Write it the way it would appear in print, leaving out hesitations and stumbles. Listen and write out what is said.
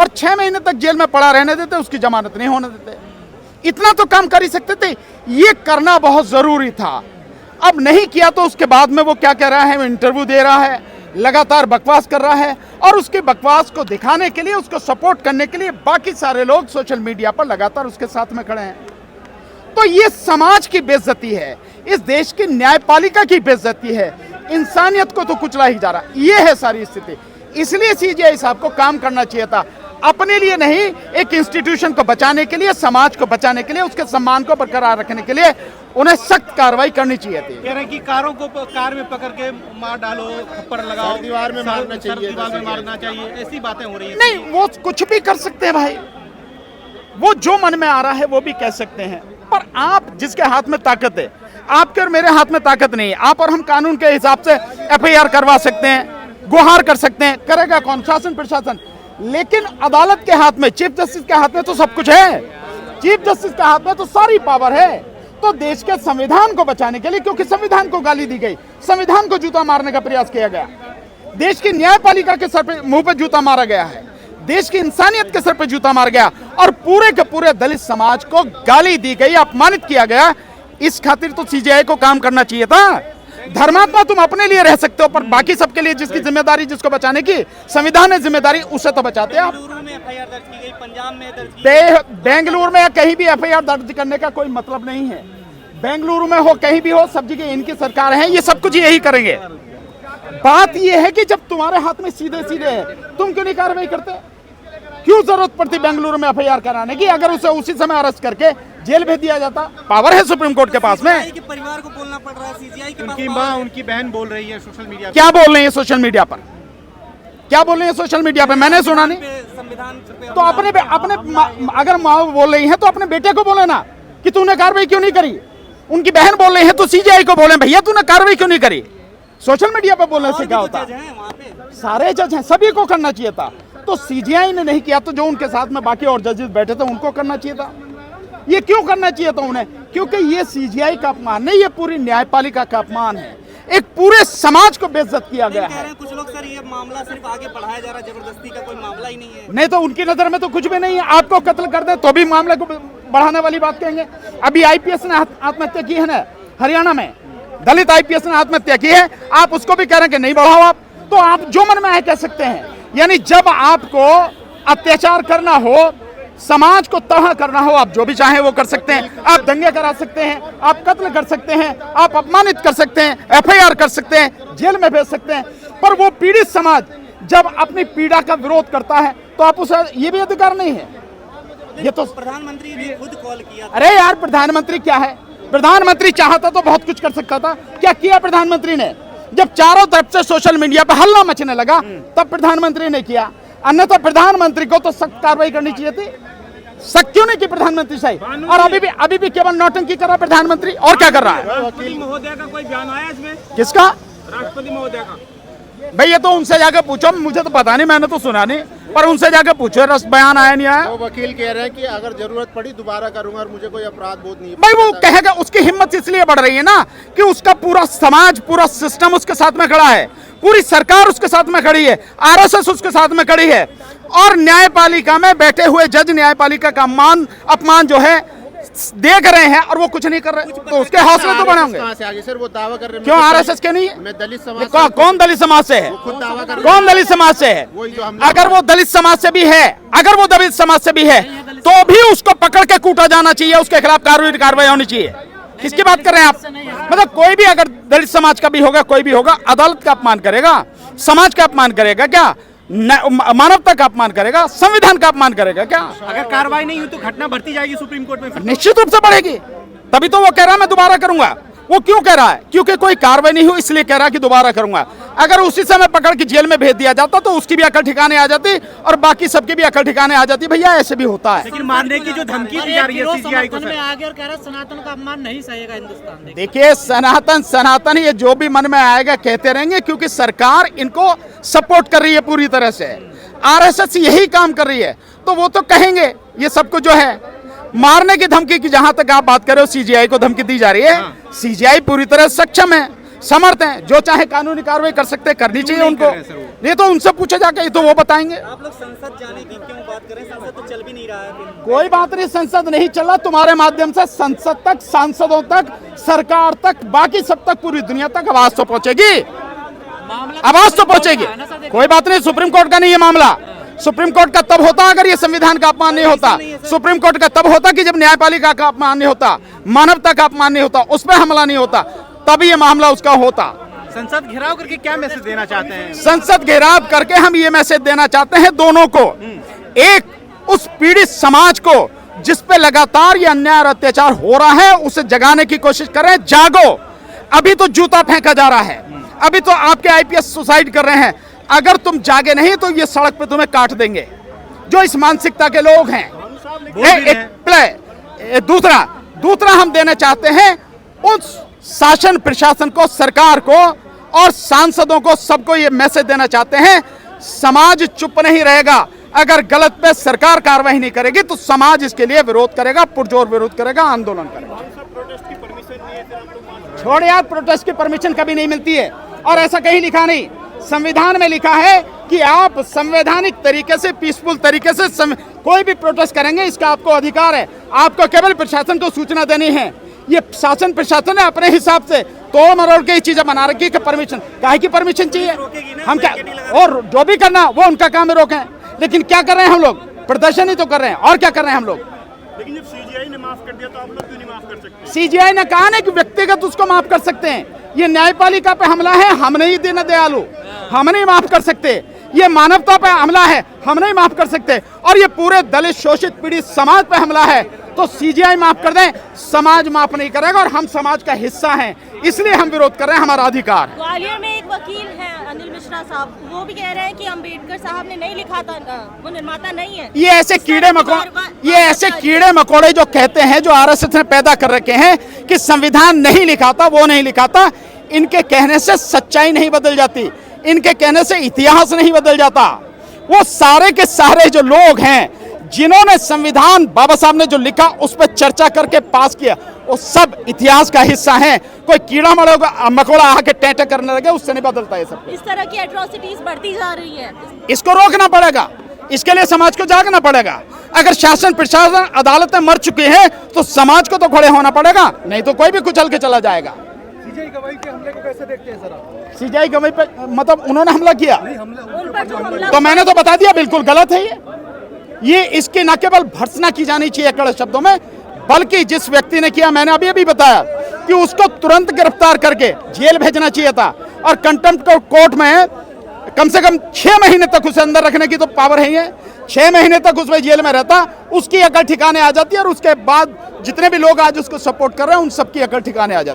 और 6 महीने तक जेल में पड़ा रहने देते, उसकी जमानत नहीं होने देते। इतना तो काम कर ही सकते थे, ये करना बहुत जरूरी था। अब नहीं किया तो उसके बाद में वो क्या कह रहा है, इंटरव्यू दे रहा है, लगातार बकवास कर रहा है, और उसके बकवास को दिखाने के लिए, उसको सपोर्ट करने के लिए बाकी सारे लोग सोशल मीडिया पर लगातार उसके साथ में खड़े हैं। तो ये समाज की बेइज्जती है, इस देश की न्यायपालिका की बेइज्जती है, इंसानियत को तो कुचला ही जा रहा। ये है सारी स्थिति। इसलिए सीजीआई साहब को काम करना चाहिए था, अपने लिए नहीं, एक इंस्टीट्यूशन को बचाने के लिए, समाज को बचाने के लिए, उसके सम्मान को बरकरार रखने के लिए उन्हें सख्त कार्रवाई करनी चाहिए थी। कह रहे हैं कि कारों को कार में पकड़ के मार डालो, थप्पड़ लगाओ, दीवार में मारना चाहिए, दीवार में मारना चाहिए, ऐसी बातें हो रही हैं। नहीं, वो कुछ भी कर सकते हैं भाई, वो जो मन में आ रहा है वो भी कह सकते हैं, पर आप जिसके हाथ में ताकत है, आपके और मेरे हाथ में ताकत नहीं है। आप और हम कानून के हिसाब से एफआईआर करवा सकते हैं, गुहार कर सकते हैं, करेगा कौन? शासन प्रशासन। लेकिन अदालत के हाथ में, चीफ जस्टिस के हाथ में तो सब कुछ है। चीफ जस्टिस के हाथ में तो सारी पावर है। तो देश के संविधान को बचाने के लिए, क्योंकि संविधान को गाली दी गई, संविधान को जूता मारने का प्रयास किया गया, देश की न्यायपालिका के सर पे, मुंह पे जूता मारा गया है, देश की इंसानियत के सर पे जूता मार गया, और पूरे के पूरे दलित समाज को गाली दी गई, अपमानित किया गया। इस खातिर तो सीजीआई को काम करना चाहिए था। धर्मात्मा तुम अपने लिए रह सकते हो, पर बाकी सबके लिए जिसकी जिम्मेदारी, जिसको बचाने की संविधान है जिम्मेदारी, उसे तो बचाते हैं आप। बेंगलुरु में एफआईआर दर्ज की गई, पंजाब में दर्ज की गई। बेंगलुरु में कहीं भी एफआईआर दर्ज करने का कोई मतलब नहीं है। बेंगलुरु में हो, कहीं भी हो, सब जगह इनकी सरकार है, ये सब कुछ यही करेंगे। बात ये है कि जब तुम्हारे हाथ में सीधे सीधे है, तुम क्यों नहीं कार्रवाई करते? क्यों जरूरत पड़ती बेंगलुरु में एफआईआर कराने की? अगर उसे उसी समय अरेस्ट करके जेल भेज दिया जाता। पावर है सुप्रीम कोर्ट के पास में। के परिवार को बोलना पड़ रहा है, सीजीआई के उनकी माँ, उनकी बहन बोल रही है सोशल मीडिया पे। क्या बोल रही है सोशल मीडिया पर? क्या बोल रही है सोशल मीडिया पे? मैंने सुना नहीं। संविधान तो अपने अगर माँ बोल रही है तो अपने बेटे को बोले ना कि तूने कार्रवाई क्यों नहीं करी। उनकी बहन बोल रही है तो सीजीआई को बोले, भैया तूने कार्रवाई क्यों नहीं करी। सोशल मीडिया पर बोलने से क्या होता? सारे जज हैं, सभी को करना चाहिए था। तो सीजीआई ने नहीं किया, तो जो उनके साथ में बाकी और जजेस बैठे थे उनको करना चाहिए था। ये क्यों करना चाहिए था उन्हें? क्योंकि ये सीजीआई का अपमान नहीं, ये पूरी न्यायपालिका का अपमान है। एक पूरे समाज को बेइज्जत किया गया है। कुछ लोग सर, ये मामला सिर्फ आगे बढ़ाया जा रहा है, जबरदस्ती का कोई मामला ही नहीं है। नहीं तो उनकी नजर में तो कुछ भी नहीं है। आपको कत्ल कर दे तो भी मामले को बढ़ाने वाली बात कहेंगे। अभी आईपीएस ने आत्महत्या की है ना हरियाणा में, दलित आईपीएस ने आत्महत्या की है, आप उसको भी कह रहे हैं कि नहीं बढ़ाओ आप। तो आप जो मन में आए कह सकते हैं। यानी जब आपको अत्याचार करना हो, समाज को तबाह करना हो, आप जो भी चाहें वो कर सकते हैं। आप दंगे करा सकते हैं, आप कत्ल कर सकते हैं, आप अपमानित कर सकते हैं, एफआईआर कर सकते हैं, जेल में भेज सकते हैं। पर वो पीड़ित समाज जब अपनी पीड़ा का विरोध करता है तो आप उसे ये भी अधिकार नहीं है। ये तो प्रधानमंत्री ने खुद कॉल किया। अरे यार, प्रधानमंत्री क्या है? प्रधानमंत्री चाहता तो बहुत कुछ कर सकता था। क्या किया प्रधानमंत्री ने? जब चारों तरफ से सोशल मीडिया पर हल्ला मचने लगा तब प्रधानमंत्री ने किया। अन्यथा प्रधानमंत्री को तो सख्त कार्रवाई करनी चाहिए थी। सख्त क्यों नहीं की प्रधानमंत्री सही? और अभी भी केवल नौटंकी कर रहा प्रधानमंत्री। और क्या कर रहा है? राष्ट्रपति महोदय का कोई बयान आया इसमें? किसका? राष्ट्रपति महोदय का। भाई ये तो उनसे जाकर पूछो, मुझे तो पता नहीं, मैंने तो सुना नहीं, पर उनसे जाकर पूछो रस बयान आया नहीं आया। वो वकील कह रहे हैं कि अगर जरूरत पड़ी दोबारा करूंगा और मुझे कोई अपराध बोध नहीं है। भाई वो कहेगा, उसकी हिम्मत इसलिए बढ़ रही है ना कि उसका पूरा समाज, पूरा सिस्टम उसके साथ में खड़ा है, पूरी सरकार उसके साथ में खड़ी है, आरएसएस उसके साथ में खड़ी है, और न्यायपालिका में बैठे हुए जज न्यायपालिका का अपमान जो है देख रहे हैं और वो कुछ नहीं कर रहे, तो उसके हौसले तो बड़े होंगे। कहां से आगे सर वो दावा कर रहे हैं? क्यों आरएसएस के नहीं है? मैं दलित समाज कौन दलित समाज से है? खुद दावा कर रहे कौन दलित समाज से है? अगर वो दलित समाज से भी है, अगर वो दलित समाज से भी है तो भी उसको पकड़ के कूटा जाना चाहिए, उसके खिलाफ कार्रवाई होनी चाहिए। किसकी बात कर रहे हैं आप? मतलब कोई भी अगर दलित समाज का भी होगा, कोई भी होगा, अदालत का अपमान करेगा, समाज का अपमान करेगा क्या? मानवता का अपमान करेगा, संविधान का अपमान करेगा क्या? अगर कार्रवाई नहीं हुई तो घटना बढ़ती जाएगी सुप्रीम कोर्ट में। निश्चित रूप से बढ़ेगी। तभी तो वो कह रहा है मैं दोबारा करूंगा। वो क्यों कह रहा है? क्योंकि कोई कार्रवाई नहीं हुई इसलिए कह रहा है कि दोबारा करूंगा। अगर उसी समय पकड़ के जेल में भेज दिया जाता तो उसकी भी अकल ठिकाने आ जाती और बाकी सबकी भी अकल ठिकाने आ जाती। भैया ऐसे भी होता है। लेकिन मारने की जो धमकी दी जा रही है सीजीआई को, आगे और कह रहा है सनातन का अपमान नहीं सहेगा हिंदुस्तान। देखिए, सनातन ये जो भी मन में आएगा कहते रहेंगे, क्योंकि सरकार इनको सपोर्ट कर रही है पूरी तरह से। आरएसएस यही काम कर रही है, तो वो तो कहेंगे ये सब कुछ जो है। मारने की धमकी की जहां तक आप बात कर रहे हो, सीजीआई को धमकी दी जा रही है। सीजीआई पूरी तरह सक्षम है, समर्थ है, जो चाहे कानूनी कार्रवाई कर सकते हैं, करनी चाहिए उनको। ये तो उनसे पूछे जाके, ये तो वो बताएंगे। आप लोग संसद जाने की क्यों बात करें, संसद तो चल भी नहीं रहा है फिर। कोई बात नहीं, संसद नहीं चला, तुम्हारे माध्यम से संसद तक, सांसदों तक, सरकार तक, बाकी सब तक, पूरी दुनिया तक आवाज तो पहुंचेगी, आवाज तो पहुंचेगी। कोई बात नहीं, सुप्रीम कोर्ट का नहीं है मामला। सुप्रीम कोर्ट का तब होता अगर ये संविधान का अपमान नहीं होता। सुप्रीम कोर्ट का तब होता कि जब न्यायपालिका का अपमान नहीं होता, मानवता का अपमान नहीं होता, उस पर हमला नहीं होता, तभी ये मामला उसका होता। संसद घेराव करके क्या मैसेज देना चाहते हैं? संसद घेराव करके हम ये मैसेज देना चाहते हैं दोनों को। एक उस पीड़ित समाज को जिस पे लगातार ये अन्याय और अत्याचार हो रहा है, उसे जगाने की कोशिश करें, जागो। अभी तो जूता फेंका जा रहा है, अभी तो आपके आईपीएस सुसाइड कर रहे हैं, अगर तुम जागे नहीं तो ये सड़क पे तुम्हें काट देंगे, जो इस मानसिकता के लोग हैं। दूसरा हम देना चाहते हैं उस शासन प्रशासन को, सरकार को और सांसदों को, सबको ये मैसेज देना चाहते हैं, समाज चुप नहीं रहेगा। अगर गलत पे सरकार कार्रवाई नहीं करेगी तो समाज इसके लिए विरोध करेगा, पुरजोर विरोध करेगा, आंदोलन करेगा। छोड़ यार, प्रोटेस्ट की परमिशन कभी नहीं मिलती है और ऐसा कहीं लिखा नहीं। संविधान में लिखा है कि आप संवैधानिक तरीके से, पीसफुल तरीके से कोई भी प्रोटेस्ट करेंगे, इसका आपको अधिकार है। आपको केवल प्रशासन को सूचना देनी है। ये शासन प्रशासन ने अपने हिसाब से तोड़ मरोड़ के चीजें बना रखी कि परमिशन, काहे की परमिशन चाहिए? हम क्या, और जो भी करना वो उनका काम में रोकें, लेकिन क्या कर रहे हैं हम लोग? प्रदर्शन ही तो कर रहे हैं, और क्या कर रहे हैं हम लोग? लेकिन जब सीजीआई ने माफ कर दिया तो आप लोग क्यों नहीं माफ कर सकते? सीजीआई ने कहा ना कि व्यक्तिगत उसको माफ कर सकते हैं। ये न्यायपालिका पे हमला है, हम नहीं देना दयालु, हम नहीं माफ कर सकते। ये मानवता पे हमला है, हम नहीं माफ कर सकते। और ये पूरे दलित, शोषित, पीड़ित समाज पे हमला है, तो सीजीआई माफ कर दें, समाज माफ नहीं करेगा। और हम समाज का हिस्सा हैं, इसलिए हम विरोध कर रहे हैं, हमारा अधिकार। ग्वालियर में एक वकील हैं अनिल मिश्रा साहब, वो भी कह रहे हैं कि अंबेडकर साहब ने नहीं लिखा था, वो निर्माता नहीं है। ये ऐसे कीड़े मकोड़े जो कहते हैं, जो आरएसएस ने पैदा कर रखे हैं कि संविधान नहीं लिखा था, वो नहीं लिखा था, इनके कहने से सच्चाई नहीं बदल जाती, इनके कहने से इतिहास नहीं बदल जाता। वो सारे के सारे जो लोग हैं जिन्होंने संविधान, बाबा साहब ने जो लिखा उस पर चर्चा करके पास किया, वो सब इतिहास का हिस्सा हैं। कोई कीड़ा मकोड़ा आके टेंटे करने लगे, उससे नहीं बदलता ये सब। इस तरह की एट्रोसिटीज बढ़ती जा रही है, इसको रोकना पड़ेगा, इसके लिए समाज को जागना पड़ेगा। अगर शासन प्रशासन अदालतें मर चुकी हैं तो समाज को तो खड़े होना पड़ेगा, नहीं तो कोई भी कुचल के चला जाएगा। सीजीआई गवाही के हमले को कैसे देखते हैं सर आप? सीजीआई गवाही पे मतलब उन्होंने हमला किया, उन पर जो हमला, तो मैंने तो बता दिया, बिल्कुल गलत है ये इसकी न केवल भर्त्सना की जानी चाहिए कड़े शब्दों में, बल्कि जिस व्यक्ति ने किया, मैंने अभी बताया कि उसको तुरंत गिरफ्तार करके जेल भेजना चाहिए था। और कंटेम्प्ट कोर्ट में कम से कम 6 महीने तक उसे अंदर रखने की तो पावर है। 6 महीने तक उसमें जेल में रहता, उसकी अकल ठिकाने आ जाती है, और उसके बाद जितने भी लोग आज उसको सपोर्ट कर रहे हैं उन सबकी अकल ठिकाने आ जाती है।